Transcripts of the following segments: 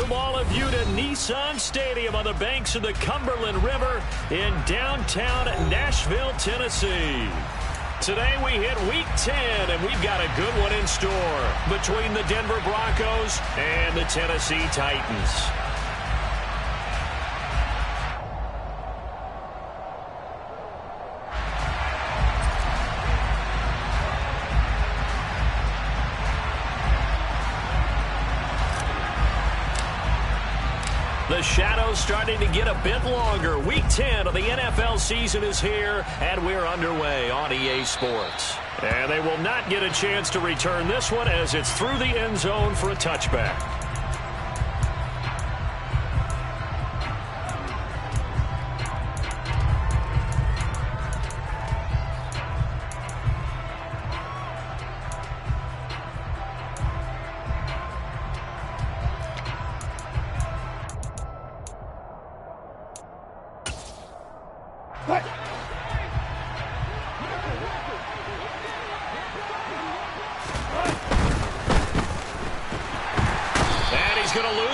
welcome all of you to Nissan Stadium on the banks of the Cumberland River in downtown Nashville, Tennessee. Today we hit Week 10, and we've got a good one in store between the Denver Broncos and the Tennessee Titans. The shadow's starting to get a bit longer. Week 10 of the NFL season is here, and we're underway on EA Sports. And they will not get a chance to return this one as it's through the end zone for a touchback.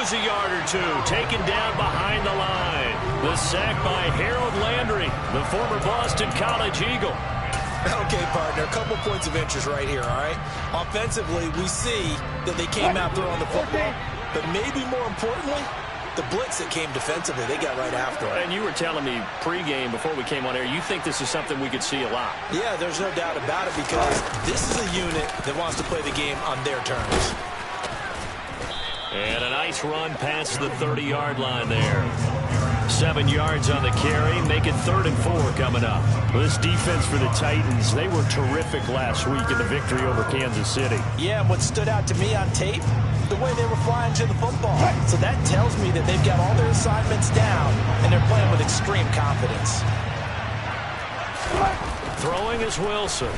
A yard or two, taken down behind the line. The sack by Harold Landry, the former Boston College Eagle. Okay, partner, a couple points of interest right here, all right? Offensively, we see that they came out throwing the football, but maybe more importantly, the blitz that came defensively, they got right after it. And you were telling me pregame before we came on air, you think this is something we could see a lot. Yeah, there's no doubt about it because this is a unit that wants to play the game on their terms. And a nice run past the 30-yard line there. 7 yards on the carry. Make it 3rd and 4 coming up. This defense for the Titans, they were terrific last week in the victory over Kansas City. Yeah, and what stood out to me on tape, the way they were flying to the football. So that tells me that they've got all their assignments down, and they're playing with extreme confidence. Throwing is Wilson.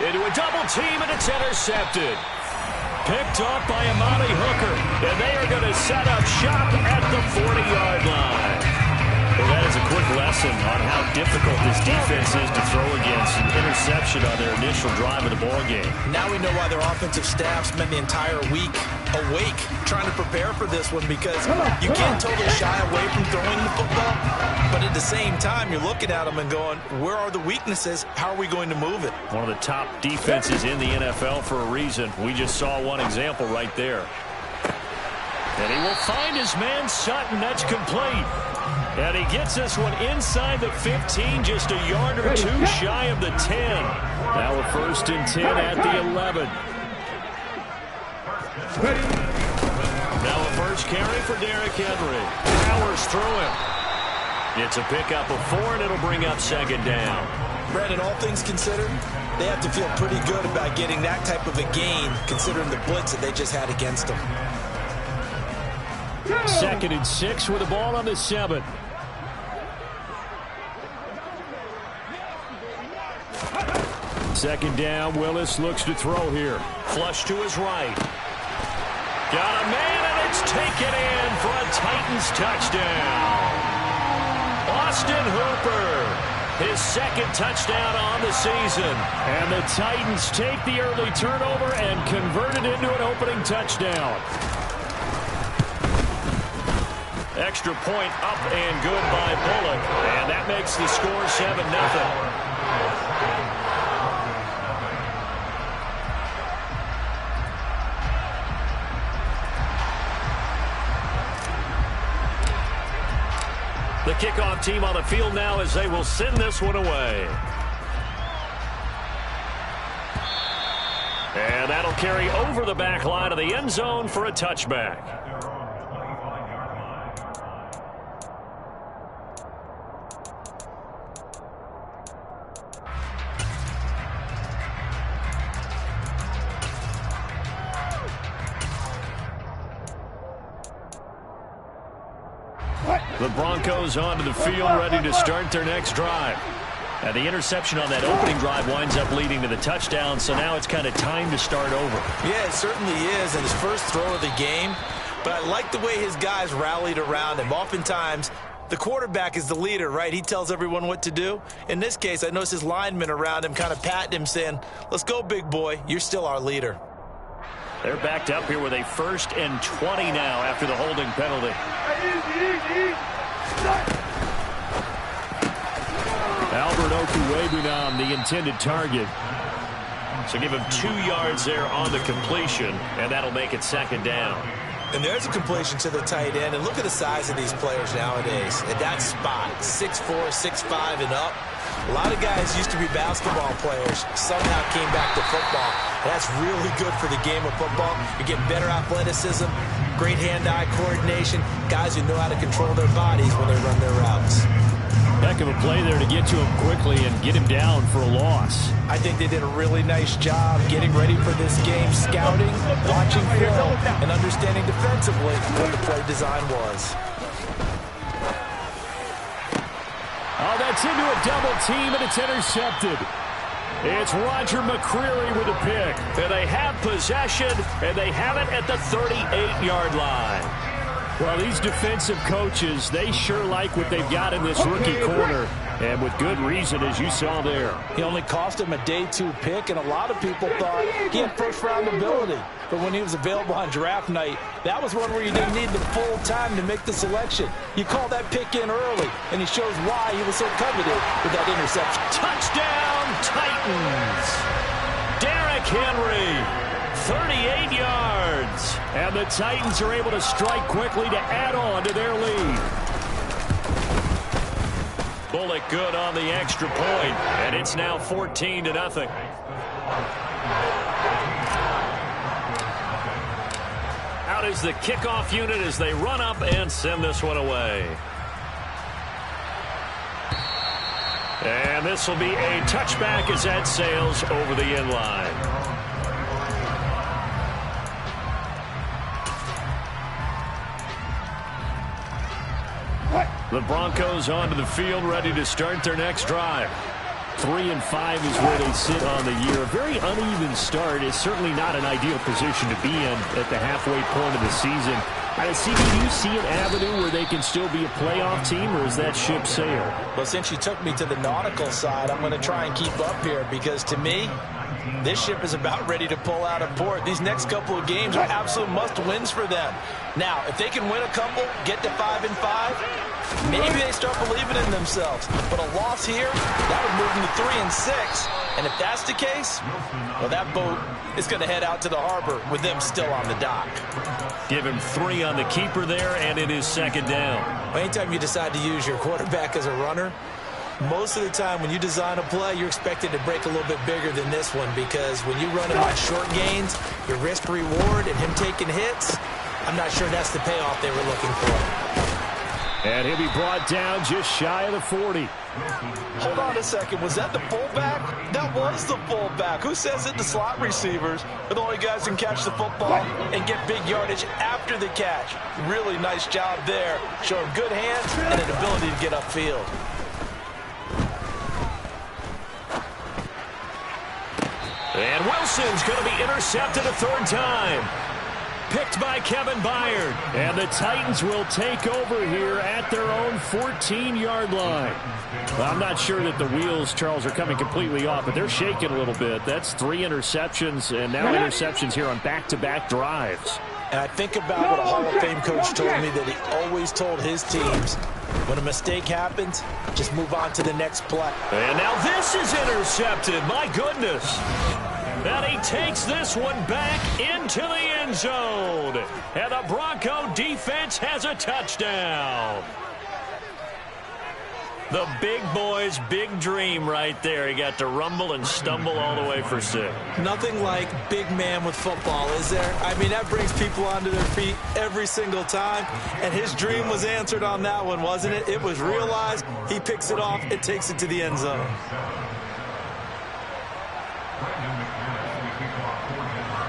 Into a double team, and it's intercepted. Picked off by Amani Hooker, and they are going to set up shop at the 40-yard line. Well, that is a quick lesson on how difficult this defense is to throw against. An interception on their initial drive of the ballgame. Now we know why their offensive staff spent the entire week awake trying to prepare for this one, because you can't totally shy away from throwing the football, but at the same time, you're looking at them and going, where are the weaknesses? How are we going to move it? One of the top defenses in the NFL for a reason. We just saw one example right there. And he will find his man Sutton. That's complete. And he gets this one inside the 15, just a yard or two shy of the 10. Now a 1st and 10 at the 11. Now a first carry for Derrick Henry. Powers through him. It's a pickup of 4, and it'll bring up 2nd down. Brandon, all things considered, they have to feel pretty good about getting that type of a gain, considering the blitz that they just had against them. 2nd and 6 with the ball on the 7. Second down, Willis looks to throw here. Flush to his right. Got a man, and it's taken in for a Titans touchdown. Austin Hooper, his 2nd touchdown on the season. And the Titans take the early turnover and convert it into an opening touchdown. Extra point up and good by Bullock. And that makes the score 7-0. The kickoff team on the field now as they will send this one away. And that'll carry over the back line of the end zone for a touchback. The Broncos onto the field, ready to start their next drive. And the interception on that opening drive winds up leading to the touchdown, so now it's kind of time to start over. Yeah, it certainly is, and his first throw of the game. But I like the way his guys rallied around him. Oftentimes, the quarterback is the leader, right? He tells everyone what to do. In this case, I noticed his linemen around him kind of patting him, saying, let's go, big boy. You're still our leader. They're backed up here with a 1st and 20 now after the holding penalty. Albert Okwuegbunam, the intended target. So give him 2 yards there on the completion, and that'll make it 2nd down. And there's a completion to the tight end. And look at the size of these players nowadays. At that spot, 6'4", 6'5", and up. A lot of guys used to be basketball players, somehow came back to football. That's really good for the game of football. You're getting better athleticism, great hand-eye coordination, guys who know how to control their bodies when they run their routes. Heck of a play there to get to him quickly and get him down for a loss. I think they did a really nice job getting ready for this game, scouting, watching film, and understanding defensively what the play design was. Oh, that's into a double team, and it's intercepted. It's Roger McCreary with a pick. And they have possession, and they have it at the 38-yard line. Well, these defensive coaches, they sure like what they've got in this rookie corner, and with good reason, as you saw there. He only cost him a day 2 pick, and a lot of people thought he had first-round ability. But when he was available on draft night, that was one where you didn't need the full time to make the selection. You call that pick in early, and he shows why he was so coveted with that interception. Touchdown, Titans! Derrick Henry. 38 yards. And the Titans are able to strike quickly to add on to their lead. Bullock good on the extra point, and it's now 14-0. Out is the kickoff unit as they run up and send this one away. And this will be a touchback as that sails over the end line. The Broncos onto the field, ready to start their next drive. 3-5 is where they sit on the year. A very uneven start is certainly not an ideal position to be in at the halfway point of the season. Do you see an avenue where they can still be a playoff team, or is that ship sailed? Well, since you took me to the nautical side, I'm going to try and keep up here because, to me, this ship is about ready to pull out of port. These next couple of games are absolute must-wins for them. Now, if they can win a couple, get to 5-5, maybe they start believing in themselves. But a loss here, that would move them to 3-6. And if that's the case, well, that boat is going to head out to the harbor with them still on the dock. Give him 3 on the keeper there, and it is 2nd down. Well, anytime you decide to use your quarterback as a runner, most of the time when you design a play, you're expected to break a little bit bigger than this one because when you run him on short gains, your risk-reward and him taking hits, I'm not sure that's the payoff they were looking for. And he'll be brought down just shy of the 40. Hold on a second. Was that the fullback? That was the fullback. Who says it? The slot receivers are the only guys who can catch the football and get big yardage after the catch. Really nice job there. Showing good hands and an ability to get upfield. And Wilson's going to be intercepted a 3rd time. Picked by Kevin Byard. And the Titans will take over here at their own 14-yard line. Well, I'm not sure that the wheels, Charles, are coming completely off, but they're shaking a little bit. That's 3 interceptions, and now interceptions here on back-to-back drives. And I think about what a Hall of Fame coach told me that he always told his teams, when a mistake happens, just move on to the next play. And now this is intercepted. My goodness. And he takes this one back into the end zone. And the Bronco defense has a touchdown. The big boy's big dream right there. He got to rumble and stumble all the way for 6. Nothing like big man with football, is there? I mean, that brings people onto their feet every single time. And his dream was answered on that one, wasn't it? It was realized. He picks it off. It takes it to the end zone.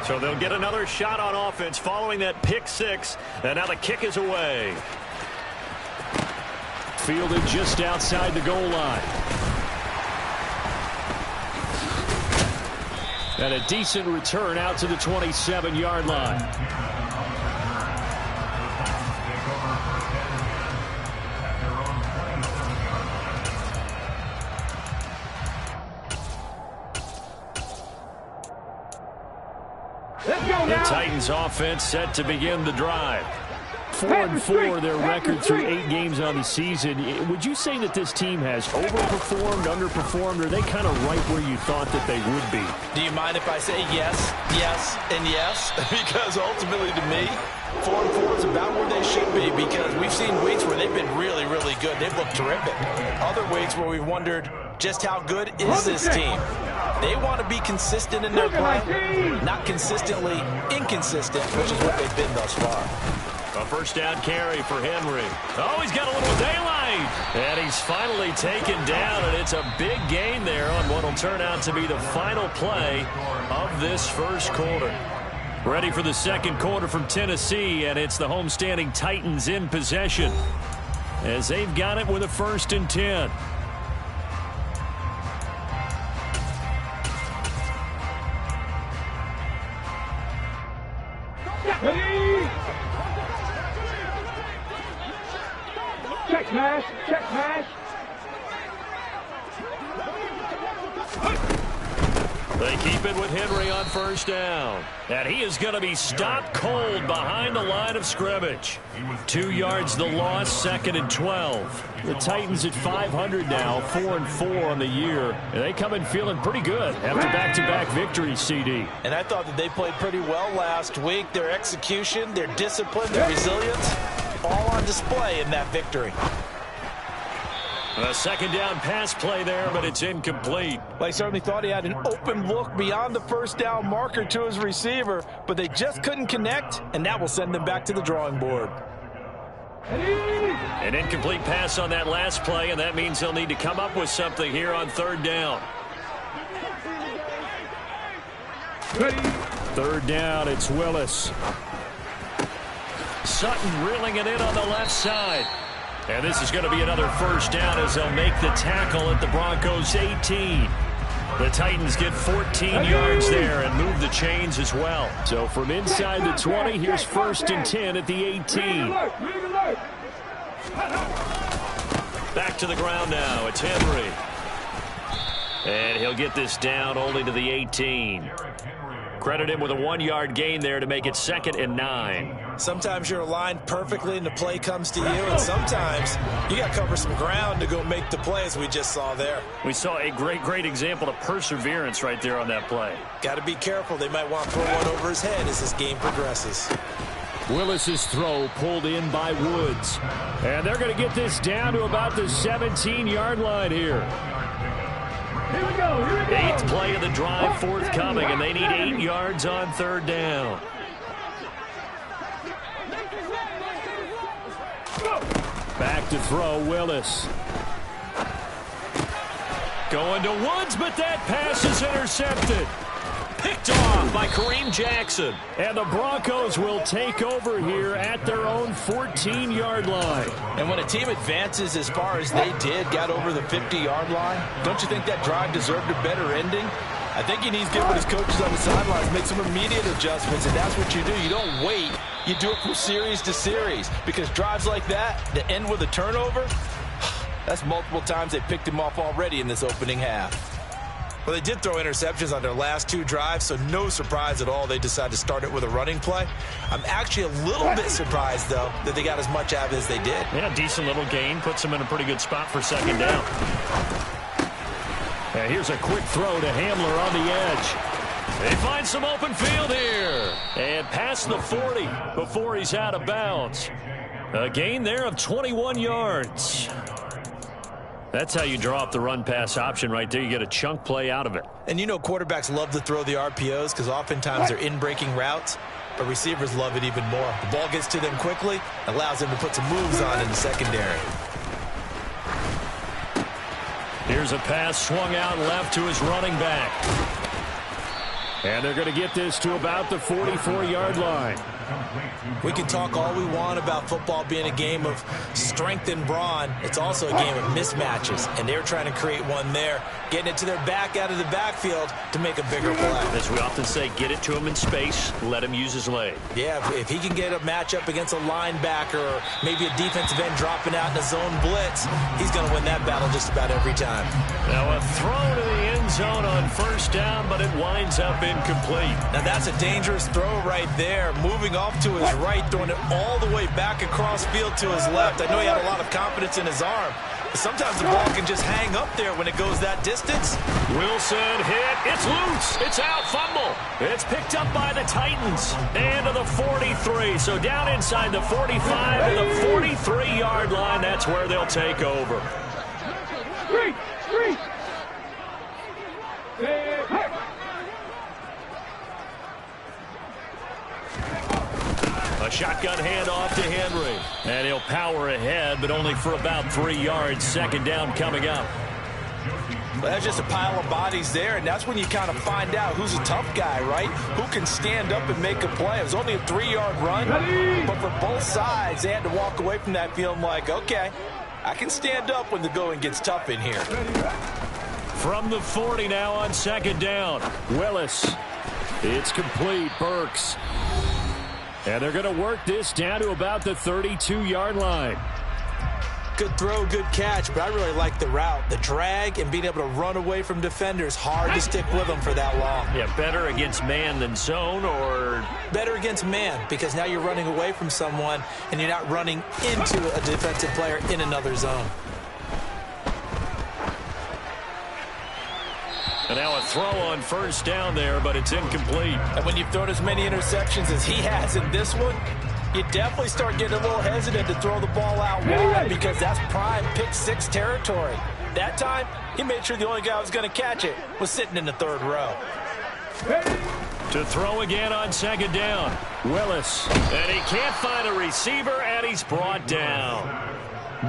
So they'll get another shot on offense following that pick 6. And now the kick is away. Fielded just outside the goal line. And a decent return out to the 27-yard line. The Titans offense set to begin the drive. 4-4 their record through 8 games on the season. Would you say that this team has overperformed, underperformed, or are they kind of right where you thought that they would be? Do you mind if I say yes, yes, and yes? Because ultimately to me, 4-4 is about where they should be, because we've seen weeks where they've been really, really good. They've looked terrific. Other weeks where we've wondered just how good is this team. They want to be consistent in their play, not consistently inconsistent, which is what they've been thus far. A first down carry for Henry. Oh, he's got a little daylight. And he's finally taken down, and it's a big gain there on what will turn out to be the final play of this first quarter. Ready for the second quarter from Tennessee, and it's the homestanding Titans in possession as they've got it with a 1st and 10. Check pass, check pass. They keep it with Henry on first down. And he is going to be stopped cold behind the line of scrimmage. 2 yards the loss, 2nd and 12. The Titans at 500 now, 4-4 on the year. And they come in feeling pretty good after back-to-back victories, CD. And I thought that they played pretty well last week. Their execution, their discipline, their resilience, all on display in that victory. A second down pass play there, but it's incomplete. Well, I certainly thought he had an open look beyond the first down marker to his receiver, but they just couldn't connect, and that will send them back to the drawing board. An incomplete pass on that last play, and that means they'll need to come up with something here on 3rd down. 3rd down, it's Willis. Sutton reeling it in on the left side. And this is going to be another first down as they'll make the tackle at the Broncos' 18. The Titans get 14 yards there and move the chains as well. So from inside the 20, here's 1st and 10 at the 18. Back to the ground now. It's Henry. And he'll get this down only to the 18. Credit him with a 1-yard gain there to make it 2nd and 9. Sometimes you're aligned perfectly and the play comes to you, and sometimes you got to cover some ground to go make the play, as we just saw there. We saw a great example of perseverance right there on that play. Got to be careful. They might want to throw one over his head as this game progresses. Willis's throw pulled in by Woods. And they're going to get this down to about the 17-yard line here. Here we go. 8th play of the drive forthcoming, and they need 8 yards on 3rd down. Back to throw, Willis. Going to Woods, but that pass is intercepted. Picked off by Kareem Jackson. And the Broncos will take over here at their own 14-yard line. And when a team advances as far as they did, got over the 50-yard line, don't you think that drive deserved a better ending? I think he needs to get with his coaches on the sidelines, make some immediate adjustments, and that's what you do. You don't wait. You do it from series to series, because drives like that end with a turnover, that's multiple times they picked him off already in this opening half. Well, they did throw interceptions on their last 2 drives, so no surprise at all they decided to start it with a running play. I'm actually a little bit surprised, though, that they got as much out of it as they did. Yeah, decent little gain. Puts them in a pretty good spot for 2nd down. And here's a quick throw to Hamler on the edge. They find some open field here. And past the 40 before he's out of bounds. A gain there of 21 yards. That's how you draw up the run-pass option right there. You get a chunk play out of it. And you know quarterbacks love to throw the RPOs because oftentimes they're in-breaking routes, but receivers love it even more. The ball gets to them quickly, allows them to put some moves on in the secondary. Here's a pass swung out left to his running back. And they're going to get this to about the 44-yard line. We can talk all we want about football being a game of strength and brawn. It's also a game of mismatches, and they're trying to create one there, getting it to their back out of the backfield to make a bigger play. As we often say, get it to him in space, let him use his leg. Yeah, if he can get a matchup against a linebacker or maybe a defensive end dropping out in a zone blitz, he's going to win that battle just about every time. Now a throw to the end zone on on first down, but it winds up incomplete. Now that's a dangerous throw right there. Moving off to his right, throwing it all the way back across field to his left. I know he had a lot of confidence in his arm. But sometimes the ball can just hang up there when it goes that distance. Wilson hit. It's loose. It's out. Fumble. It's picked up by the Titans. And to the 43. So down inside the 45 to the 43-yard line. That's where they'll take over. Three. A shotgun handoff to Henry. And he'll power ahead, but only for about 3 yards. Second down coming up. Well, that's just a pile of bodies there, and that's when you kind of find out who's a tough guy, right? Who can stand up and make a play. It was only a 3-yard run, but for both sides, they had to walk away from that feeling like, okay, I can stand up when the going gets tough in here. From the 40 now on second down. Willis. It's complete. Burks. And they're going to work this down to about the 32-yard line. Good throw, good catch, but I really like the route. The drag and being able to run away from defenders, hard to stick with them for that long. Yeah, better against man than zone, or? Better against man, because now you're running away from someone and you're not running into a defensive player in another zone. And now a throw on first down there, but it's incomplete. And when you've thrown as many interceptions as he has in this one, you definitely start getting a little hesitant to throw the ball out wide because that's prime pick six territory. That time, he made sure the only guy who was going to catch it was sitting in the third row. To throw again on second down. Willis. And he can't find a receiver, and he's brought down.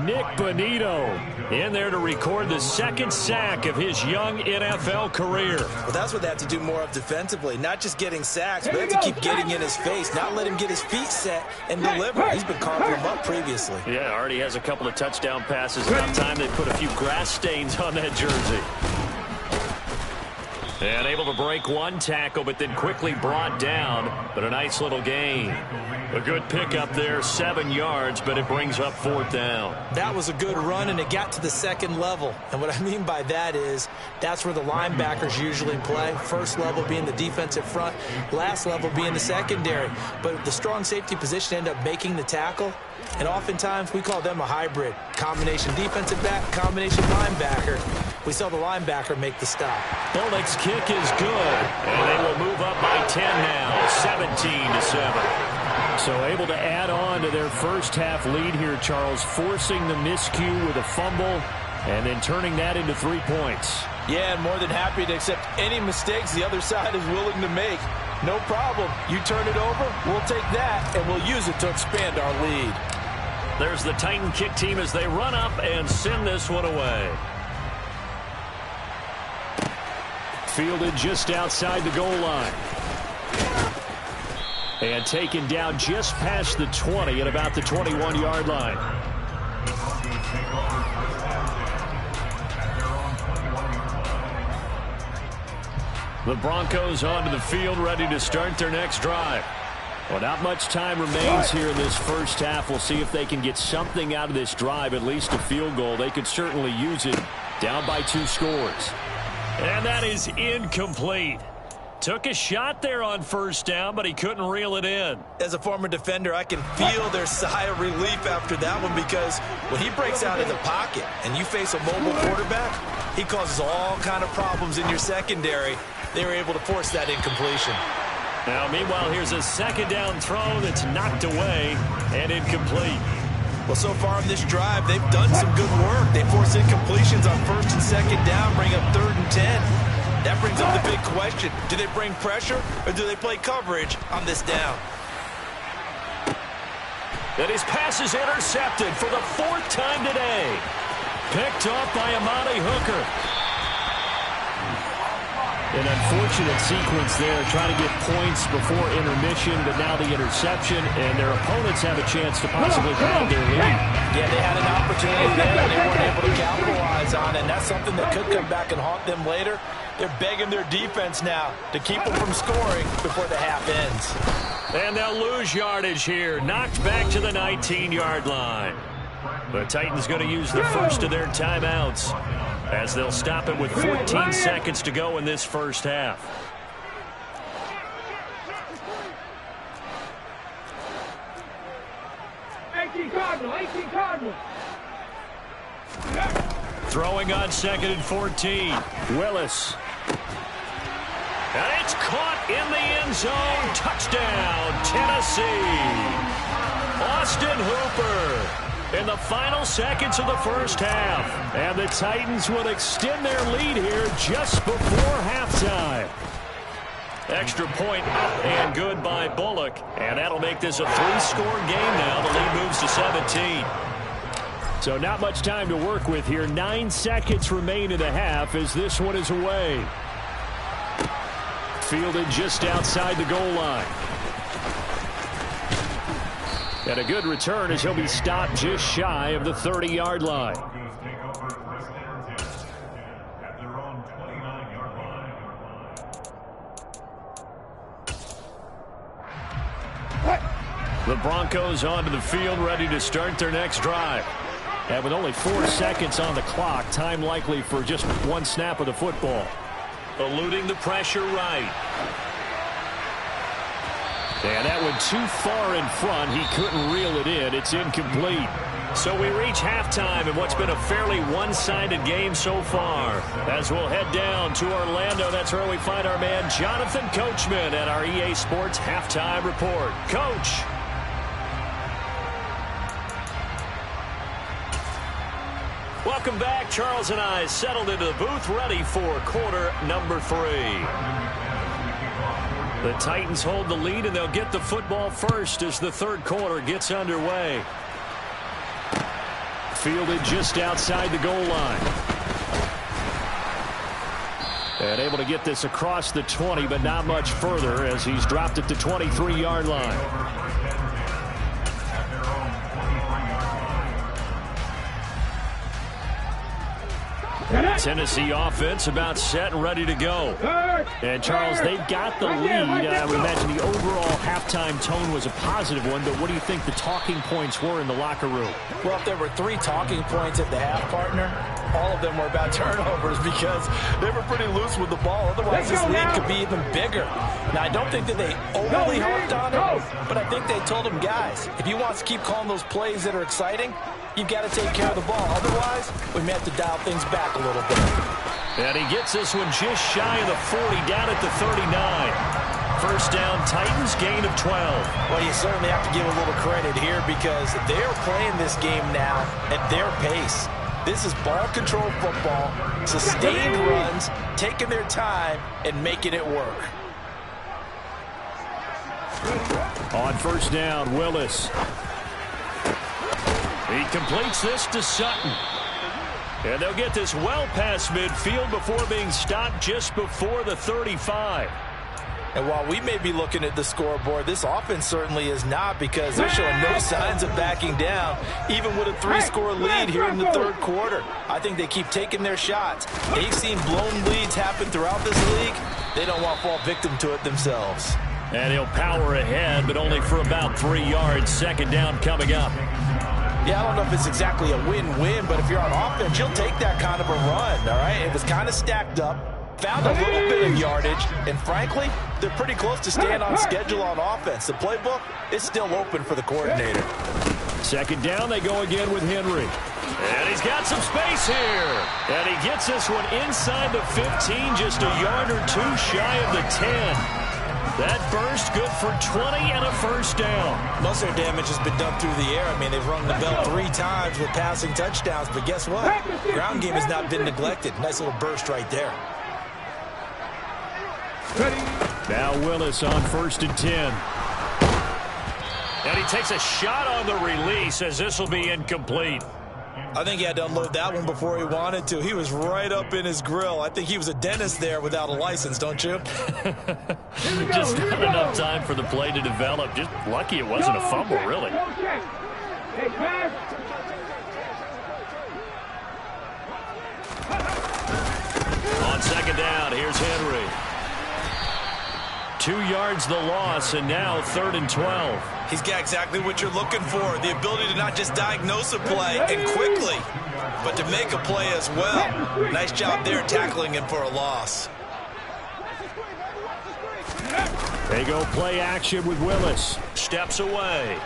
Nick Bonito in there to record the second sack of his young NFL career. Well, that's what they have to do more of defensively. Not just getting sacks, but they have to keep getting in his face, not let him get his feet set and deliver. He's been carving them up previously. Yeah, already has a couple of touchdown passes. About time they put a few grass stains on that jersey. And able to break one tackle, but then quickly brought down. But a nice little gain. A good pickup there, 7 yards, but it brings up fourth down. That was a good run, and it got to the second level. And what I mean by that is that's where the linebackers usually play. First level being the defensive front, last level being the secondary. But the strong safety position ended up making the tackle. And oftentimes we call them a hybrid. Combination defensive back, combination linebacker. We saw the linebacker make the stop. Bullock's kick is good. And they will move up by 10 now, 17-7. So able to add on to their first half lead here, Charles, forcing the miscue with a fumble and then turning that into 3 points. Yeah, and more than happy to accept any mistakes the other side is willing to make. No problem. You turn it over, we'll take that, and we'll use it to expand our lead. There's the Titan kick team as they run up and send this one away. Fielded just outside the goal line. And taken down just past the 20 at about the 21-yard line. The Broncos onto the field, ready to start their next drive. Well, not much time remains here in this first half. We'll see if they can get something out of this drive, at least a field goal. They could certainly use it, down by 2 scores. And that is incomplete. Took a shot there on first down, but he couldn't reel it in. As a former defender, I can feel their sigh of relief after that one because when he breaks out of the pocket and you face a mobile quarterback, he causes all kind of problems in your secondary. They were able to force that incompletion. Now, meanwhile, here's a second down throw that's knocked away and incomplete. Well, so far in this drive, they've done some good work. They force incompletions on first and second down, bring up 3rd and 10. That brings up the big question. Do they bring pressure or do they play coverage on this down? And his pass is intercepted for the 4th time today. Picked off by Amani Hooker. An unfortunate sequence there, trying to get points before intermission, but now the interception, and their opponents have a chance to possibly pound their lead. Yeah, they had an opportunity there, and they weren't able to capitalize on it, and that's something that could come back and haunt them later. They're begging their defense now to keep them from scoring before the half ends. And they'll lose yardage here, knocked back to the 19-yard line. The Titans going to use the first of their timeouts. as they'll stop it with 14 seconds to go in this first half. Cardinal. Throwing on 2nd and 14. Willis. And it's caught in the end zone. Touchdown, Tennessee. Austin Hooper in the final seconds of the first half. And the Titans will extend their lead here just before halftime. Extra point up and good by Bullock. And that'll make this a 3-score game now. The lead moves to 17. So not much time to work with here. 9 seconds remain in the half as this one is away. Fielded just outside the goal line. And a good return as he'll be stopped just shy of the 30-yard line. The Broncos onto the field, ready to start their next drive. And with only 4 seconds on the clock, time likely for just one snap of the football. Eluding the pressure right. And that went too far in front. He couldn't reel it in. It's incomplete. So we reach halftime in what's been a fairly one-sided game so far. As we'll head down to Orlando, that's where we find our man Jonathan Coachman at our EA Sports Halftime Report. Coach. Welcome back. Charles and I settled into the booth, ready for quarter number 3. The Titans hold the lead, and they'll get the football first as the third quarter gets underway. Fielded just outside the goal line. And able to get this across the 20, but not much further as he's dropped at the 23-yard line. Tennessee offense about set and ready to go. And Charles, they've got the lead. I would imagine the overall halftime tone was a positive one, but what do you think the talking points were in the locker room? Well, if there were 3 talking points at the half, partner, all of them were about turnovers because they were pretty loose with the ball. Otherwise, this lead could be even bigger. Now, I don't think that they overly harped on it, but I think they told them, guys, if you want to keep calling those plays that are exciting, you've got to take care of the ball. Otherwise, we may have to dial things back a little bit. And he gets this one just shy of the 40, down at the 39. First down, Titans, gain of 12. Well, you certainly have to give a little credit here because they're playing this game now at their pace. This is ball control football, sustained runs, taking their time, and making it work. On first down, Willis. He completes this to Sutton. And they'll get this well past midfield before being stopped just before the 35. And while we may be looking at the scoreboard, this offense certainly is not because they're showing no signs of backing down, even with a 3-score lead here in the third quarter. I think they keep taking their shots. They've seen blown leads happen throughout this league. They don't want to fall victim to it themselves. And he'll power ahead, but only for about 3 yards. Second down coming up. Yeah, I don't know if it's exactly a win-win, but if you're on offense, you'll take that kind of a run, all right? It was kind of stacked up, found a little bit of yardage, and frankly, they're pretty close to staying on schedule on offense. The playbook is still open for the coordinator. Second down, they go again with Henry. And he's got some space here. And he gets this one inside the 15, just a yard or 2 shy of the 10. That burst good for 20 and a first down. Most of their damage has been done through the air. I mean, they've rung the bell 3 times with passing touchdowns, but guess what? Ground game has not been neglected. Nice little burst right there. Now Willis on first and 10. And he takes a shot on the release as this will be incomplete. I think he had to unload that one before he wanted to. He was right up in his grill. I think he was a dentist there without a license, don't you? Just not enough time for the play to develop. Just lucky it wasn't a fumble, really. On second down, here's Henry. 2 yards the loss, and now 3rd and 12. He's got exactly what you're looking for, the ability to not just diagnose a play and quickly, but to make a play as well. Nice job there tackling him for a loss. They go play action with Willis. Steps away.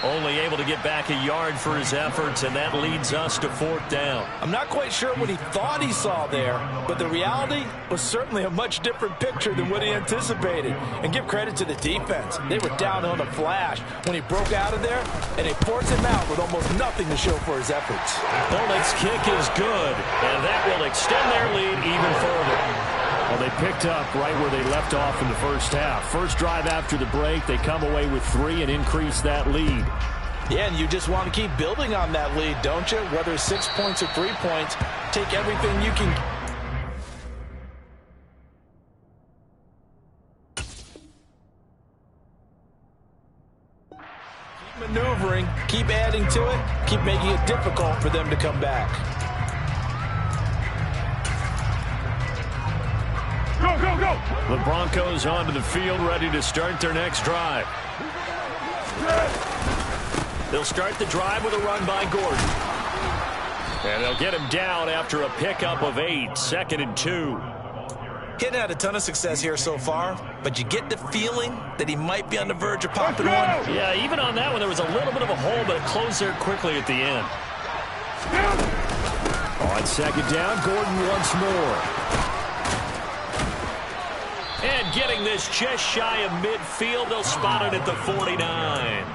Only able to get back a yard for his efforts, and that leads us to 4th down. I'm not quite sure what he thought he saw there, but the reality was certainly a much different picture than what he anticipated. And give credit to the defense. They were down on a flash when he broke out of there, and they forced him out with almost nothing to show for his efforts. Opponent's kick is good, and that will extend their lead even further. Well, they picked up right where they left off in the first half. First drive after the break, they come away with 3 and increase that lead. Yeah, and you just want to keep building on that lead, don't you? Whether it's 6 points or 3 points, take everything you can. Keep maneuvering, keep adding to it, keep making it difficult for them to come back. Go, go, go! The Broncos onto the field, ready to start their next drive. They'll start the drive with a run by Gordon. And they'll get him down after a pickup of 8, 2nd and 2. He hadn't had a ton of success here so far, but you get the feeling that he might be on the verge of popping one. Yeah, even on that one, there was a little bit of a hole, but it closed there quickly at the end. On 2nd down, Gordon once more. And getting this just shy of midfield, they'll spot it at the 49.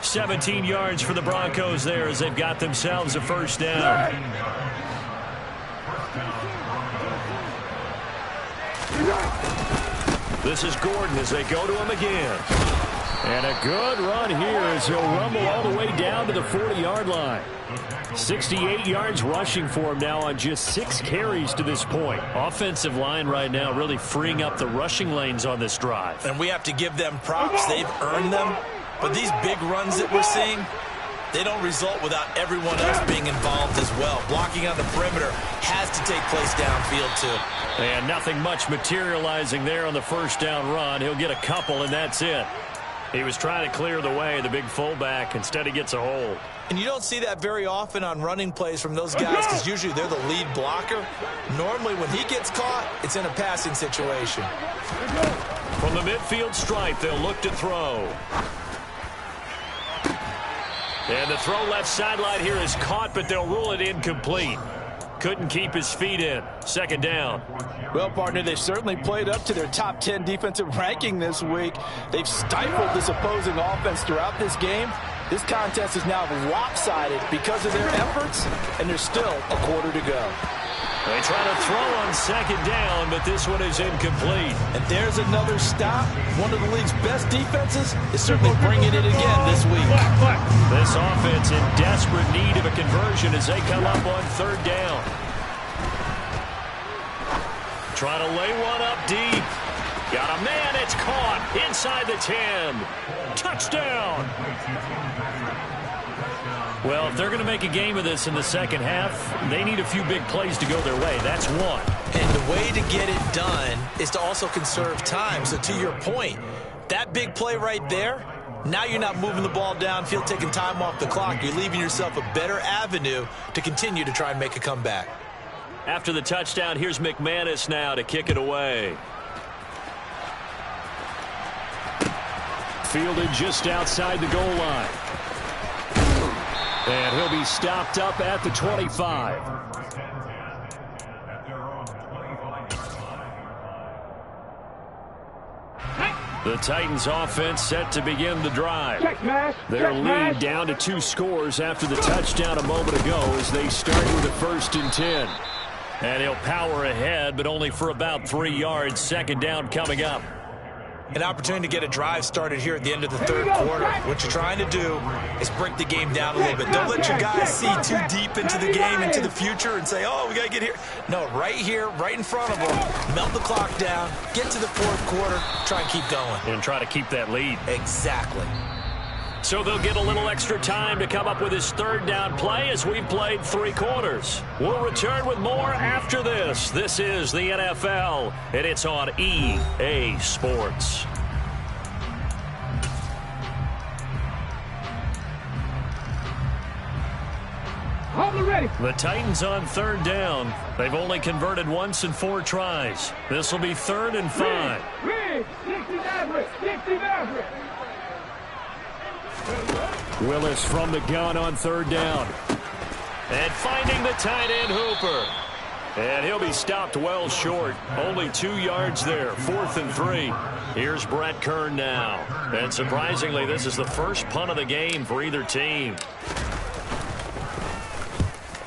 17 yards for the Broncos there as they've got themselves a 1st down. This is Gordon as they go to him again. And a good run here as he'll rumble all the way down to the 40-yard line. 68 yards rushing for him now on just 6 carries to this point. Offensive line right now really freeing up the rushing lanes on this drive. And we have to give them props. They've earned them. But these big runs that we're seeing, they don't result without everyone else being involved as well. Blocking on the perimeter has to take place downfield too. And nothing much materializing there on the 1st down run. He'll get a couple, and that's it. He was trying to clear the way, the big fullback. Instead, he gets a hold. And you don't see that very often on running plays from those guys because usually they're the lead blocker. Normally, when he gets caught, it's in a passing situation. From the midfield stripe, they'll look to throw. And the throw left sideline here is caught, but they'll rule it incomplete. Couldn't keep his feet in. 2nd down. Well, partner, they've certainly played up to their top 10 defensive ranking this week. They've stifled this opposing offense throughout this game. This contest is now lopsided because of their efforts, and there's still a quarter to go. They try to throw on 2nd down, but this one is incomplete. And there's another stop. One of the league's best defenses is certainly bringing it again this week. This offense in desperate need of a conversion as they come up on 3rd down. Try to lay one up deep. Got a man, it's caught inside the 10. Touchdown. Well, if they're going to make a game of this in the 2nd half, they need a few big plays to go their way. That's one. And the way to get it done is to also conserve time. So to your point, that big play right there, now you're not moving the ball downfield, taking time off the clock. You're leaving yourself a better avenue to continue to try and make a comeback. After the touchdown, here's McManus now to kick it away. Fielded just outside the goal line. And he'll be stopped up at the 25. The Titans offense set to begin the drive. Their lead down to 2 scores after the touchdown a moment ago as they start with a 1st and 10. And he'll power ahead, but only for about 3 yards. 2nd down coming up. An opportunity to get a drive started here at the end of the 3rd quarter. What you're trying to do is break the game down a little bit. Don't let your guys see too deep into the game, into the future, and say, oh, we got to get here. No, right here, right in front of them, melt the clock down, get to the 4th quarter, try and keep going. And try to keep that lead. Exactly. So they'll get a little extra time to come up with his third down play as we've played 3 quarters. We'll return with more after this. This is the NFL, and it's on EA Sports. The Titans on 3rd down. They've only converted once in 4 tries. This will be 3rd and 5. Willis from the gun on 3rd down. And finding the tight end Hooper. And he'll be stopped well short. Only 2 yards there. 4th and 3. Here's Brett Kern now. And surprisingly, this is the first punt of the game for either team.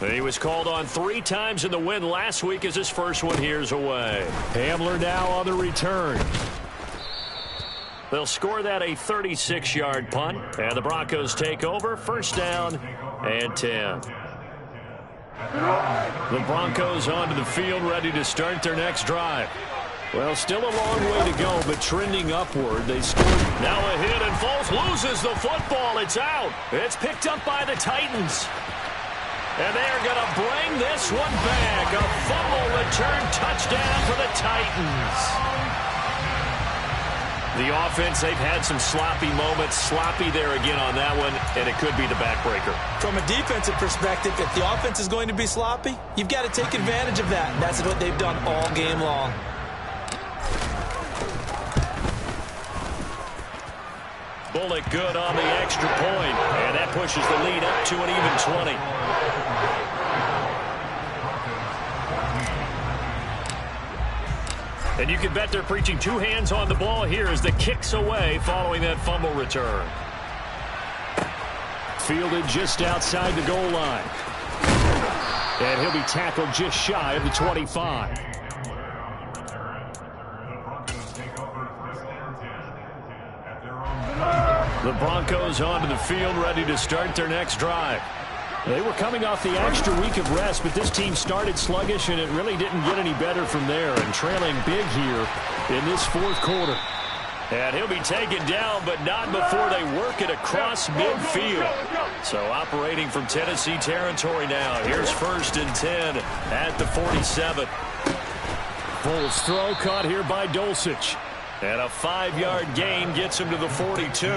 He was called on 3 times in the win last week as his first one here's away. Hamler now on the return. They'll score that a 36-yard punt. And the Broncos take over. 1st down and 10. The Broncos onto the field ready to start their next drive. Well, still a long way to go, but trending upward. They scored. Now a hit, and Foles loses the football. It's out. It's picked up by the Titans. And they are going to bring this one back. A fumble return touchdown for the Titans. The offense, they've had some sloppy moments. Sloppy there again on that one, and it could be the backbreaker. From a defensive perspective, if the offense is going to be sloppy, you've got to take advantage of that. And that's what they've done all game long. Bullock good on the extra point, and that pushes the lead up to an even 20. And you can bet they're preaching 2 hands on the ball here as the kick's away following that fumble return. Fielded just outside the goal line. And he'll be tackled just shy of the 25. The Broncos onto the field ready to start their next drive. They were coming off the extra week of rest, but this team started sluggish, and it really didn't get any better from there, and trailing big here in this 4th quarter. And he'll be taken down, but not before they work it across midfield. So operating from Tennessee territory now. Here's 1st and 10 at the 47. Foles throw caught here by Dulcich. And a 5-yard gain gets him to the 42.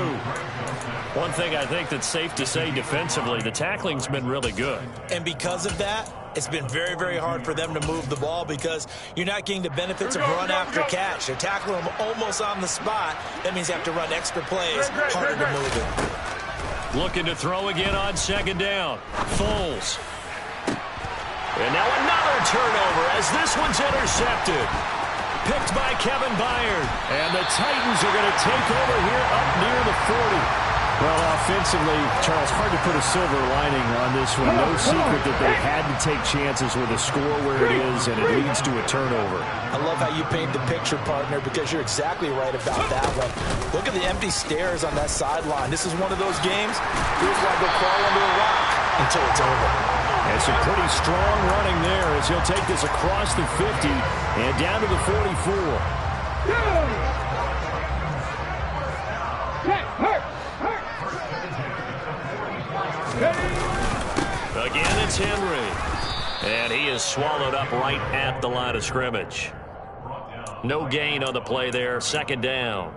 One thing I think that's safe to say defensively, the tackling's been really good. And because of that, it's been very, very hard for them to move the ball because you're not getting the benefits of run after catch. They're tackling them almost on the spot. That means you have to run extra plays, harder to move it. Looking to throw again on 2nd down. Foles. And now another turnover as this one's intercepted. Picked by Kevin Byard. And the Titans are going to take over here up near the 40. Well, offensively, Charles, hard to put a silver lining on this one. No secret that they had to take chances with a score where it is, and it leads to a turnover. I love how you paint the picture, partner, because you're exactly right about that one. Look at the empty stairs on that sideline. This is one of those games. Feels like they'll crawl under a rock until it's over. And some pretty strong running there as he'll take this across the 50 and down to the 44. Again, it's Henry. And he is swallowed up right at the line of scrimmage. No gain on the play there. 2nd down.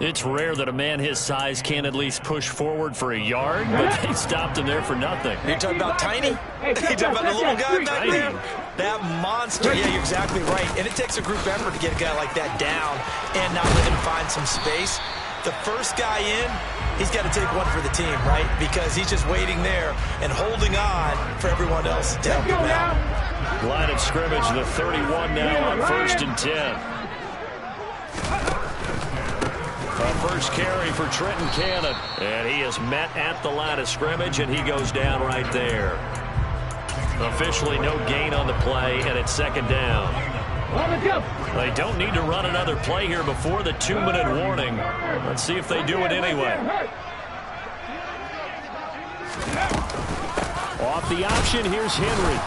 It's rare that a man his size can at least push forward for a yard, but they stopped him there for nothing. You're talking about Tiny? You're talking about the little guy back there? That monster. Yeah, you're exactly right. And it takes a group effort to get a guy like that down and not let him find some space. The first guy in, he's got to take one for the team, right? Because he's just waiting there and holding on for everyone else to help him out. Line of scrimmage, the 31 now on 1st and 10. A first carry for Trenton Cannon. And he is met at the line of scrimmage, and he goes down right there. Officially no gain on the play, and it's 2nd down. They don't need to run another play here before the 2-minute warning. Let's see if they do it anyway. Off the option, here's Henry.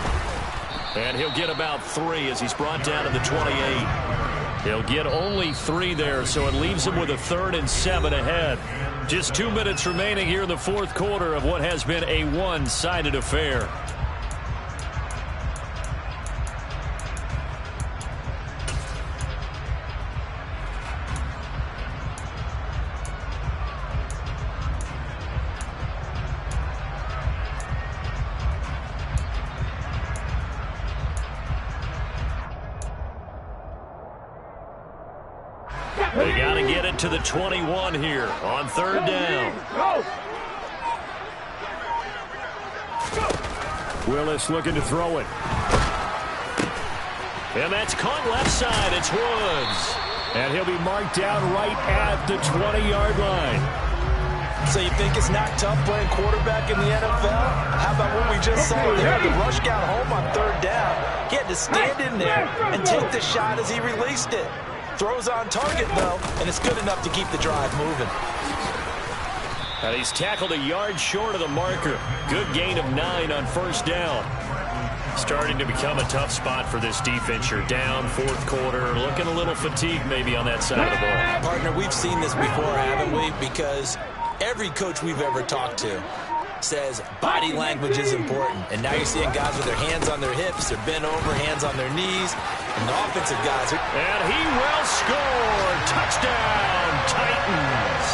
And he'll get about 3 as he's brought down to the 28. He'll get only 3 there, so it leaves him with a 3rd and 7 ahead. Just 2 minutes remaining here in the fourth quarter of what has been a one-sided affair. They got to get it to the 21 here on 3rd down. Willis looking to throw it. And that's caught left side. It's Woods. And he'll be marked down right at the 20-yard line. So you think it's not tough playing quarterback in the NFL? How about what we just saw there? The rush got home on 3rd down. He had to stand in there and take the shot as he released it. Throws on target, though, and it's good enough to keep the drive moving. And he's tackled a yard short of the marker. Good gain of 9 on 1st down. Starting to become a tough spot for this defense. You're down 4th quarter, looking a little fatigued maybe on that side of the ball. Partner, we've seen this before, haven't we? Because every coach we've ever talked to says body language is important. And now you're seeing guys with their hands on their hips, they're bent over, hands on their knees. And the offensive guys are... And he will score. Touchdown, Titans.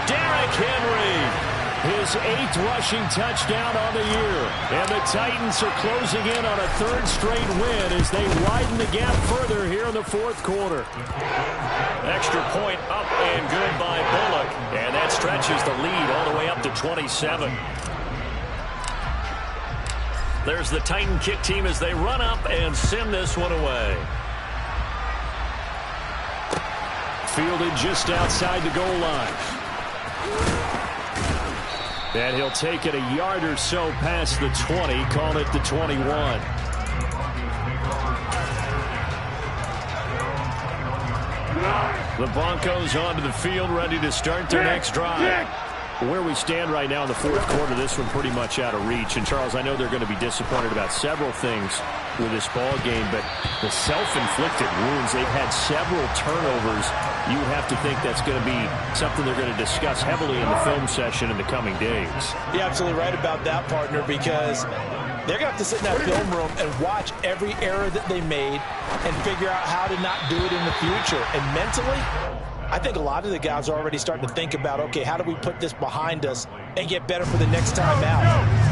Derrick Henry, his 8th rushing touchdown on the year. And the Titans are closing in on a 3rd straight win as they widen the gap further here in the 4th quarter. Extra point up and good by Bullock. And that stretches the lead all the way up to 27. There's the Titan kick team as they run up and send this one away. Fielded just outside the goal line. And he'll take it a yard or so past the 20, call it the 21. The Broncos onto the field, ready to start their next drive. Where we stand right now in the 4th quarter, this one pretty much out of reach. And, Charles, I know they're going to be disappointed about several things with this ball game, but the self-inflicted wounds, they've had several turnovers. You have to think that's going to be something they're going to discuss heavily in the film session in the coming days. You're absolutely right about that, partner, because they're going to have to sit in that film room and watch every error that they made and figure out how to not do it in the future. And mentally, I think a lot of the guys are already starting to think about, okay, how do we put this behind us and get better for the next time out?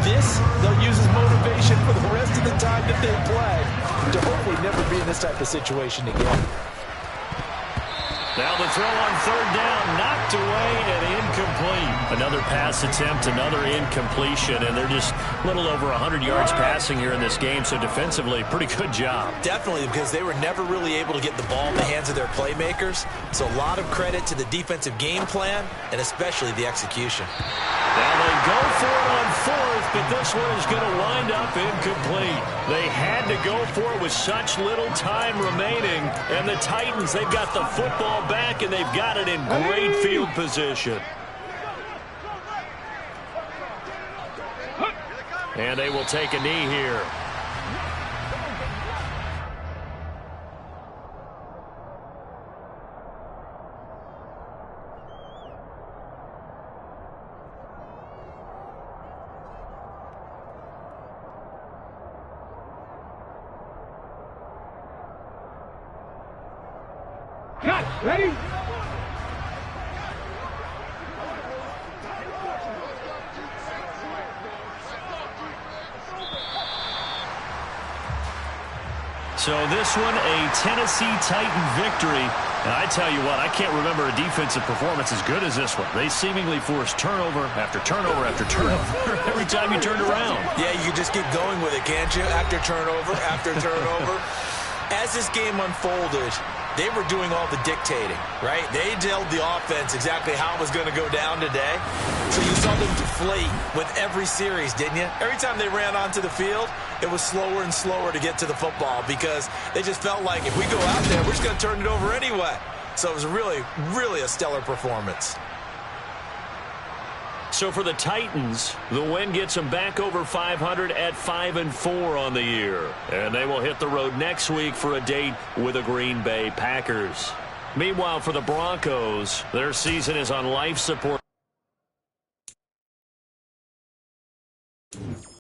This, they'll use as motivation for the rest of the time that they play to hopefully never be in this type of situation again. Now the throw on 3rd down, knocked away and incomplete. Another pass attempt, another incompletion, and they're just a little over 100 yards passing here in this game, so defensively, pretty good job. Definitely, because they were never really able to get the ball in the hands of their playmakers, so a lot of credit to the defensive game plan and especially the execution. Now they go for it on 4th, but this one is going to wind up incomplete. They had to go for it with such little time remaining, and the Titans, they've got the football back, and they've got it in great field position. And they will take a knee here. Ready? So this one, a Tennessee Titan victory. And I tell you what, I can't remember a defensive performance as good as this one. They seemingly forced turnover after turnover after turnover every time you turned around. Yeah, you can just keep going with it, can't you? After turnover, after turnover. As this game unfolded, they were doing all the dictating, right? They told the offense exactly how it was going to go down today. So you saw them deflate with every series, didn't you? Every time they ran onto the field, it was slower and slower to get to the football because they just felt like if we go out there, we're just going to turn it over anyway. So it was really, really a stellar performance. So for the Titans, the win gets them back over 500 at 5-4 on the year. And they will hit the road next week for a date with the Green Bay Packers. Meanwhile, for the Broncos, their season is on life support.